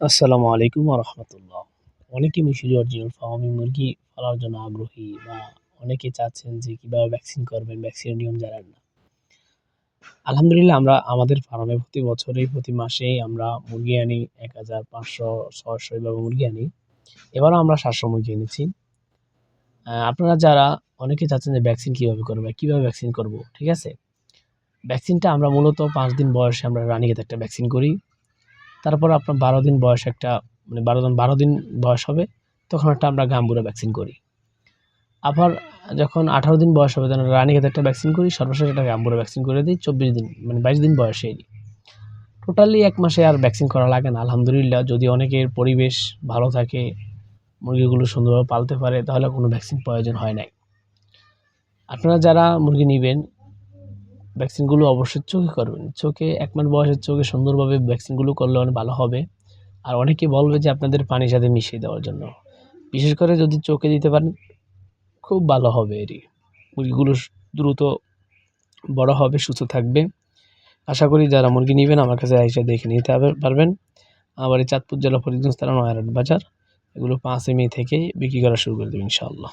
আসসালামু আলাইকুম ওয়া রাহমাতুল্লাহ। অনেকে মিশরীয় অরিজিনাল ফার্মে মুরগি পালার জন্য আগ্রহী বা অনেকে চাচ্ছেন যে কিভাবে ভ্যাকসিন করবেন, ভ্যাকসিনের নিয়ম জানেন না। আলহামদুলিল্লাহ আমরা আমাদের ফার্মে প্রতি মাসেই আমরা মুরগি আনি ১,৫০০, ৬০০ এভাবে মুরগি আনি। এবারও আমরা ৭০০ মুরগি এনেছি। আপনারা যারা অনেকে চাচ্ছেন যে ভ্যাকসিন কিভাবে করব, কিভাবে ভ্যাকসিন করব, ঠিক আছে? ভ্যাকসিনটা আমরা মূলত ৫ দিন বয়সে আমরা রানীক্ষেত একটা ভ্যাকসিন করি। তারপর আপনার ১২ দিন বয়স একটা মানে ১২ দিন বয়স হবে তখন একটা আমরা গাম্বুরা ভ্যাকসিন করি। আবার যখন ১৮ দিন বয়স হবে তখন রানীক্ষেত একটা ভ্যাকসিন করি। সর্বশেষ একটা গাম্বুরা ভ্যাকসিন করে দিই ২৪ দিন মানে ২২ দিন বয়সেই। টোটালি ১ মাসে আর ভ্যাকসিন করা লাগে না আলহামদুলিল্লাহ। যদি অনেকের পরিবেশ ভালো থাকে, মুরগিগুলো সুন্দরভাবে পালতে পারে তাহলে কোনো ভ্যাকসিন প্রয়োজন হয় নাই। আপনারা যারা মুরগি নিবেন ভ্যাকসিনগুলো অবশ্যই চোখে করবেন। চোখে ১ মাস বয়সের চোখে সুন্দরভাবে ভ্যাকসিনগুলো করলে অনেক ভালো হবে। আর অনেকে বলবে যে আপনাদের পানির সাথে মিশিয়ে দেওয়ার জন্য। বিশেষ করে যদি চোখে দিতে পারেন খুব ভালো হবে এটি। মুরগিগুলো দ্রুত বড় হবে, সুস্থ থাকবে। আশা করি যারা মুরগি নিবেন আমার কাছে এসে দেখে নিতে পারবেন। আমার বাড়ি চাঁদপুর জেলা ফরিদগঞ্জ থানা নয়ারহাট বাজার। এগুলো ৫ই মে থেকে বিক্রি করা শুরু করে দেব ইনশাআল্লাহ।